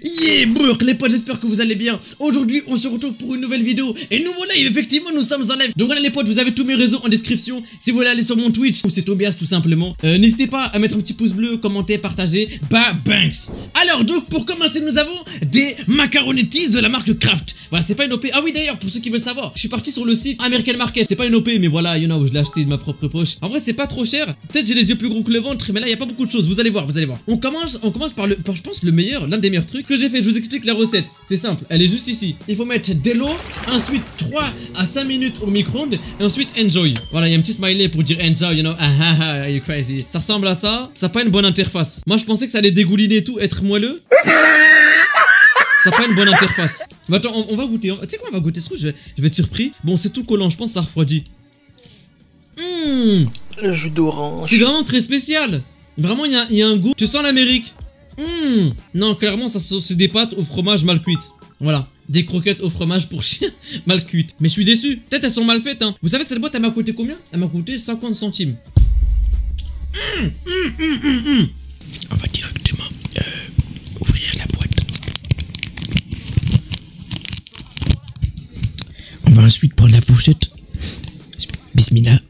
Yeah, brrr, les potes, j'espère que vous allez bien. Aujourd'hui, on se retrouve pour une nouvelle vidéo et nouveau live. Effectivement, nous sommes en live. Donc voilà les potes, vous avez tous mes réseaux en description. Si vous voulez aller sur mon Twitch, ou c'est Tobias tout simplement. N'hésitez pas à mettre un petit pouce bleu, commenter, partager. Bah, Banks. Alors donc, pour commencer, nous avons des macaronettes de la marque Kraft. Voilà, c'est pas une OP. Ah oui, d'ailleurs, pour ceux qui veulent savoir, je suis parti sur le site American Market. C'est pas une OP, mais voilà, you know, je l'ai acheté de ma propre poche. En vrai, c'est pas trop cher. Peut-être j'ai les yeux plus gros que le ventre, mais là, il y a pas beaucoup de choses. Vous allez voir, vous allez voir. On commence par je pense, le meilleur, l'un des meilleurs trucs que j'ai fait. Je vous explique la recette. C'est simple, elle est juste ici. Il faut mettre de l'eau, ensuite 3 à 5 minutes au micro-ondes, et ensuite enjoy. Voilà, il y a un petit smiley pour dire enjoy, you know. Ah ah ah, are you crazy? Ça ressemble à ça. Ça n'a pas une bonne interface. Moi, je pensais que ça allait dégouliner et tout, être moelleux. Ça n'a pas une bonne interface. Mais attends, on va goûter. Tu sais quoi, on va goûter ce truc, je vais être surpris. Bon, c'est tout collant, je pense que ça refroidit. Le jus d'orange. C'est vraiment très spécial. Vraiment, il y a un goût. Tu sens l'Amérique. Non, clairement, ça c'est des pâtes au fromage mal cuites. Voilà. Des croquettes au fromage pour chien mal cuites. Mais je suis déçu. Peut-être elles sont mal faites, hein. Vous savez, cette boîte, elle m'a coûté combien? Elle m'a coûté 50 centimes. On va directement ouvrir la boîte. On va ensuite prendre la fourchette. Bismillah.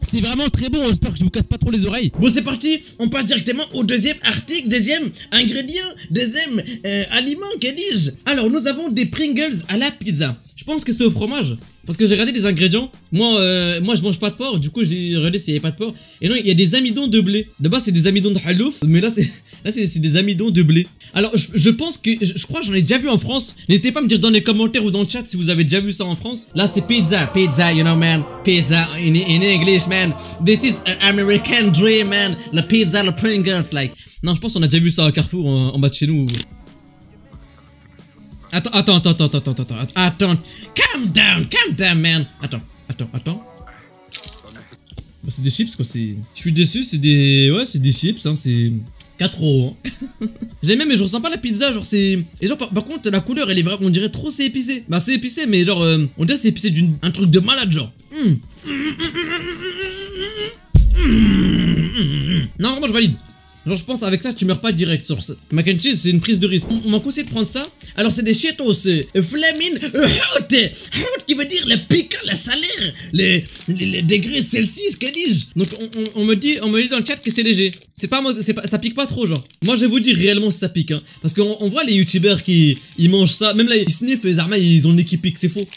C'est vraiment très bon, j'espère que je vous casse pas trop les oreilles. Bon, c'est parti, on passe directement au deuxième article, deuxième ingrédient, deuxième aliment, que dis-je. Alors, nous avons des Pringles à la pizza. Je pense que c'est au fromage, parce que j'ai regardé les ingrédients. Moi, je mange pas de porc, du coup j'ai regardé s'il y avait pas de porc. Et non, il y a des amidons de blé. De base, c'est des amidons de halouf, mais là, c'est des amidons de blé. Alors, je pense que, je crois que j'en ai déjà vu en France. N'hésitez pas à me dire dans les commentaires ou dans le chat si vous avez déjà vu ça en France. Là, c'est pizza, you know, man. Pizza in English, man. This is an American dream, man. La pizza, la Pringles, like. Non, je pense qu'on a déjà vu ça à Carrefour en bas de chez nous. Attends. Calm down, man. Attends. Bah, c'est des chips, quoi, c'est... Je suis déçu, c'est des... Ouais, c'est des chips, hein, c'est... 4 €, hein. J'aime bien, mais je ressens pas la pizza, genre c'est... Et genre, par contre, la couleur, elle est vraiment... On dirait trop c'est épicé. Bah, c'est épicé, mais genre... on dirait c'est épicé d'un truc de malade, genre. Non, vraiment, je valide. Genre, je pense avec ça, tu meurs pas direct. Sur mac and cheese, c'est une prise de risque. On m'a conseillé de prendre ça. Alors, c'est des Cheetos Flaming Hot. Hot qui veut dire le piquant, la salaire, les degrés Celsius, que dis-je. Donc, on me dit dans le chat que c'est léger. Ça pique pas trop, genre. Moi, je vais vous dire réellement si ça pique, hein. Parce qu'on voit les youtubeurs qui ils mangent ça. Même là, ils sniffent, les armes, ils ont le nez qui pique. C'est faux.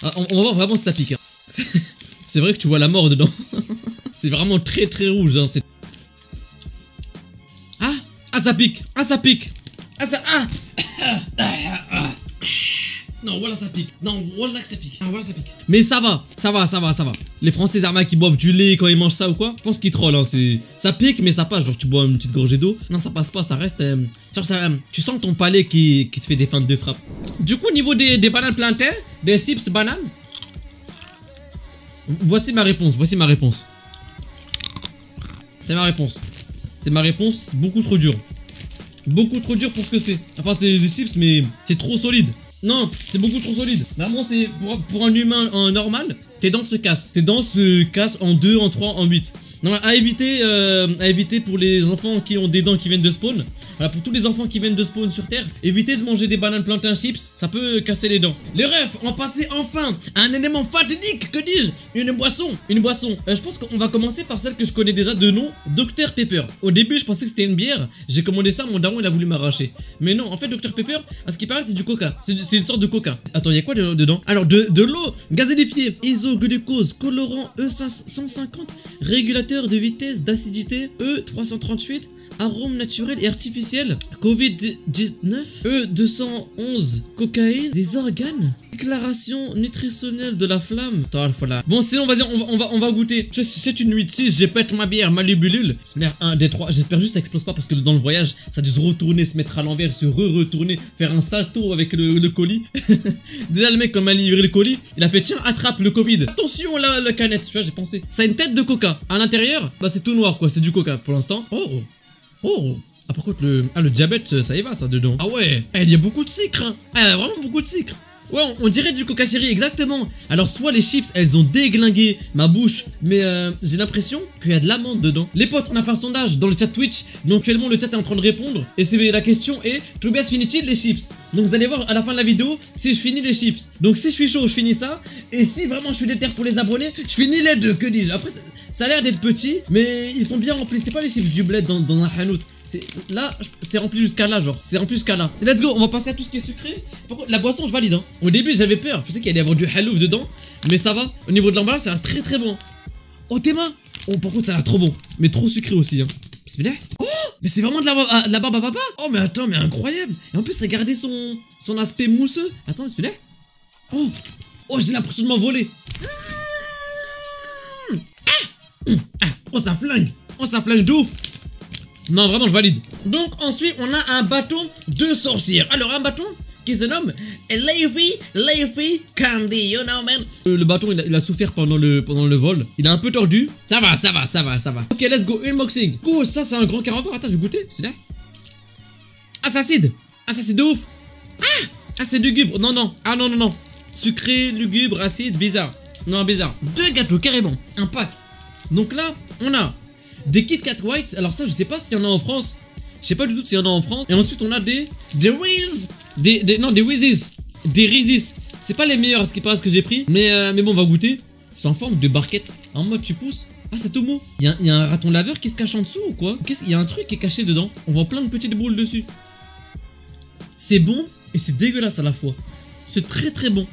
Ah, on va voir vraiment si ça pique, hein. C'est vrai que tu vois la mort dedans. C'est vraiment très très rouge, hein. Ah, ça pique. Non, voilà ça pique. Non, voilà que ça pique. Ah, voilà ça pique. Mais ça va. Les Français Arma qui boivent du lait quand ils mangent ça ou quoi, je pense qu'ils trollent, hein. Ça pique, mais ça passe. Genre, tu bois une petite gorgée d'eau. Non, ça passe pas, ça reste. Genre, tu sens ton palais qui te fait des feintes de frappe. Du coup, au niveau des bananes plantains, des chips bananes, voici ma réponse. C'est ma réponse, beaucoup trop dur. Beaucoup trop dur pour ce que c'est. Enfin, c'est des chips, mais c'est trop solide. Non, c'est beaucoup trop solide. Vraiment, c'est pour un humain normal, tes dents se cassent. Tes dents se cassent en 2, en 3, en 8. Non, à éviter pour les enfants qui ont des dents qui viennent de spawn. Voilà, pour tous les enfants qui viennent de spawn sur Terre, évitez de manger des bananes plantains chips, ça peut casser les dents. Les refs, on va passer enfin à un élément fatidique, que dis-je? Une boisson. Je pense qu'on va commencer par celle que je connais déjà de nom, Dr Pepper. Au début, je pensais que c'était une bière. J'ai commandé ça, mon daron, il a voulu m'arracher. Mais non, en fait, Dr Pepper, à ce qui paraît, c'est du coca. C'est une sorte de coca. Attends, il y a quoi dedans? Alors, de l'eau gazélifiée, isoglucose, colorant E150, régulateur de vitesse, d'acidité, E338, arôme naturel et artificiel, Covid-19, E211, cocaïne, des organes, déclaration nutritionnelle de la flamme. Bon, sinon, vas-y, on va goûter. C'est une 8-6, je pète ma bière, ma libellule. 1 des 3, j'espère juste que ça explose pas parce que dans le voyage, ça a dû se retourner, se mettre à l'envers, se retourner, faire un salto avec le colis. Déjà, le mec, quand il m'a livré le colis, il a fait tiens, attrape le Covid. Attention, la canette, tu vois, j'ai pensé. Ça a une tête de coca. À l'intérieur, bah, c'est tout noir, quoi, c'est du coca pour l'instant. Oh. Ah, par contre, le diabète, ça y va, ça, dedans. Ah ouais, il y a beaucoup de sucre, hein. Vraiment beaucoup de sucre. Ouais, on dirait du Coca Cherry, exactement. Alors soit les chips, elles ont déglingué ma bouche, mais j'ai l'impression qu'il y a de l'amande dedans. Les potes, on a fait un sondage dans le chat Twitch, donc actuellement le chat est en train de répondre, et la question est, Tobias finit-il les chips? Donc vous allez voir à la fin de la vidéo si je finis les chips. Donc si je suis chaud, je finis ça, et si vraiment je suis déter pour les abonnés, je finis les deux, que dis-je. Après, ça a l'air d'être petit, mais ils sont bien remplis, c'est pas les chips du bled dans un hanout. Là, c'est rempli jusqu'à là, genre. C'est rempli jusqu'à là. Et let's go, on va passer à tout ce qui est sucré. Par contre, la boisson, je valide. Hein. Au début, j'avais peur. Je sais qu'il allait y avoir du halouf dedans. Mais ça va. Au niveau de l'emballage, ça a l'air très très bon. Oh, tes mains. Oh, par contre, ça a l'air trop bon. Mais trop sucré aussi. Hein. Bismillah. Oh, mais c'est vraiment de la barbe à papa. Oh, mais attends, mais incroyable. Et en plus, ça a gardé son aspect mousseux. Attends, bismillah. Oh, j'ai l'impression de m'envoler. Oh, ça flingue. Oh, ça flingue de ouf. Non, vraiment, je valide. Donc, ensuite, on a un bâton de sorcière. Alors, un bâton qui se nomme Leafy Candy, you know, man. Le bâton, il a souffert pendant le vol. Il est un peu tordu. Ça va. Ok, let's go, unboxing. Oh, ça, c'est un grand carambar. Attends, je vais goûter. C'est là. Ah, c'est acide. Ah, ça, c'est de ouf. Ah, c'est lugubre. Non. Ah, non. Sucré, lugubre, acide, bizarre. Non, bizarre. 2 gâteaux, carrément. Un pack. Donc là, on a des Kit Kat White, alors ça je sais pas s'il y en a en France. Je sais pas du tout s'il y en a en France. Et ensuite on a des Reels. Des Wheezes. Des Reese's. C'est pas les meilleurs à ce qui paraît ce que j'ai pris. Mais bon, on va goûter. C'est en forme de barquette. En mode tu pousses. Ah, c'est tout mou. Il y a un raton laveur qui se cache en dessous ou quoi? Il y a un truc qui est caché dedans. On voit plein de petites boules dessus. C'est bon et c'est dégueulasse à la fois. C'est très très bon.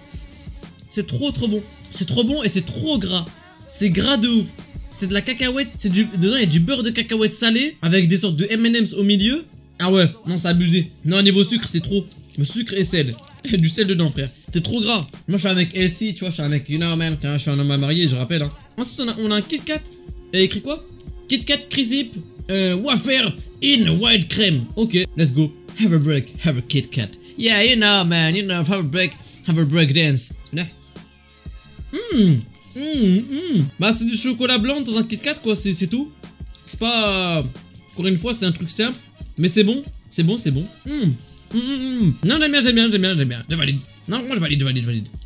C'est trop bon. C'est trop bon et c'est trop gras. C'est gras de ouf. C'est de la cacahuète, dedans il y a du beurre de cacahuète salé avec des sortes de M&M's au milieu. Ah ouais, non c'est abusé. Non, niveau sucre c'est trop. Le sucre et sel. Il y a du sel dedans frère. C'est trop gras. Moi je suis avec Elsie, tu vois, je suis avec you know man. Je suis un homme marié, je rappelle. Hein. Ensuite on a un Kit Kat. Il y a écrit quoi? Kit Kat Crisp wafer in white cream. Ok, let's go. Have a break, have a Kit Kat. Yeah, you know man, you know, have a break dance. Bah c'est du chocolat blanc dans un Kit Kat quoi, c'est tout. C'est pas... Encore une fois c'est un truc simple. Mais c'est bon. Non j'aime bien. Je valide. Non moi je valide.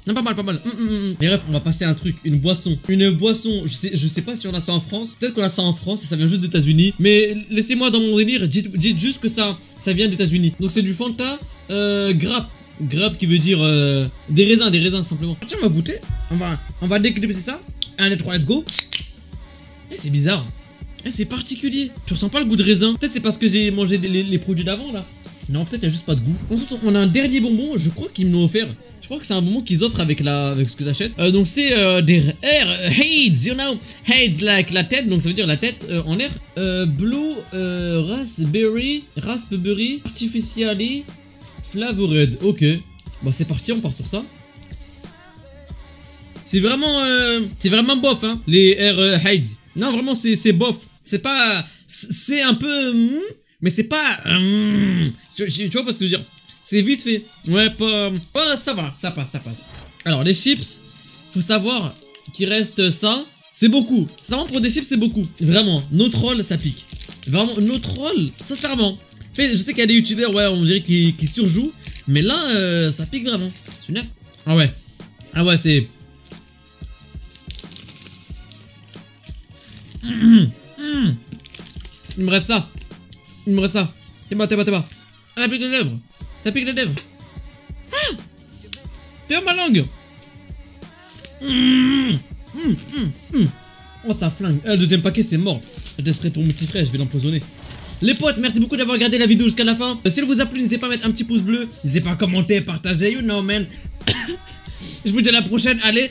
Non pas mal. Mais bref on va passer à un truc. Une boisson. Je sais pas si on a ça en France. Peut-être qu'on a ça en France et ça vient juste des États-Unis. Mais laissez-moi dans mon délire. Dites juste que ça vient des États-Unis. Donc c'est du Fanta grappe. Grappe qui veut dire des raisins simplement. Tiens, on va goûter. On va déclipser ça. 1, 2, 3, let's go. C'est bizarre. C'est particulier. Tu ressens pas le goût de raisin. Peut-être c'est parce que j'ai mangé les produits d'avant là. Non, peut-être il y a juste pas de goût. Ensuite, on a un dernier bonbon. Je crois qu'ils me l'ont offert. Je crois que c'est un bonbon qu'ils offrent avec ce que t'achètes. Donc c'est des Heids, you know. Heids like la tête. Donc ça veut dire la tête en l'air. Blue raspberry artificially flavored. Ok. Bon c'est parti, on part sur ça. C'est vraiment bof hein. Les Heids. Non vraiment c'est bof. C'est pas... C'est un peu... mais c'est pas... tu vois pas ce que je veux dire. C'est vite fait. Ouais, pas... ça va, ça passe. Alors, les chips, faut savoir qu'il reste ça. C'est beaucoup. Ça, pour des chips, c'est beaucoup. Vraiment, notre roll, ça pique. Vraiment, notre roll, sincèrement. Je sais qu'il y a des youtubeurs, ouais, on dirait qu'ils surjouent. Mais là, ça pique vraiment. Ah ouais, c'est... Il me reste ça. T'es bas. Ah, t'as piqué les lèvres. Ah, t'es dans ma langue. Oh, ça flingue. Le deuxième paquet, c'est mort. Je laisserai pour mon petit frère, je vais l'empoisonner. Les potes, merci beaucoup d'avoir regardé la vidéo jusqu'à la fin. Si elle vous a plu, n'hésitez pas à mettre un petit pouce bleu. N'hésitez pas à commenter, partager, you know, man. Je vous dis à la prochaine. Allez.